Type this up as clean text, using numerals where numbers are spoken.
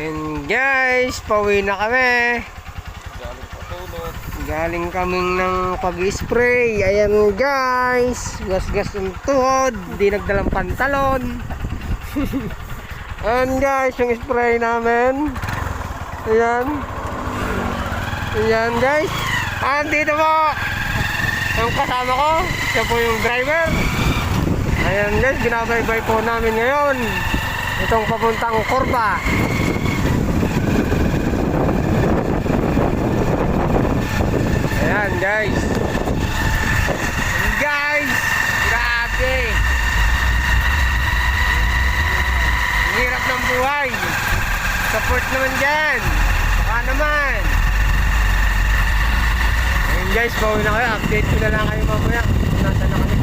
Ayun guys, pauwi na kami. Galing patulog. Galing kaming ng pag-spray. Ayan guys, gas-gas yung tuhod, di nagdalang pantalon. Ayan guys, yung spray namin. Ayan. Ayan guys. Dito po yung kasama ko, siya po yung driver. Ayan guys, ginabaybay po namin ngayon itong papuntang Corba. Ayan guys. Guys, grabe. Ang hirap ng buhay. Support naman dyan. Baka naman. Ayan guys, pauwi na kayo. Update ko na lang kayo mamaya. Nasa na kami.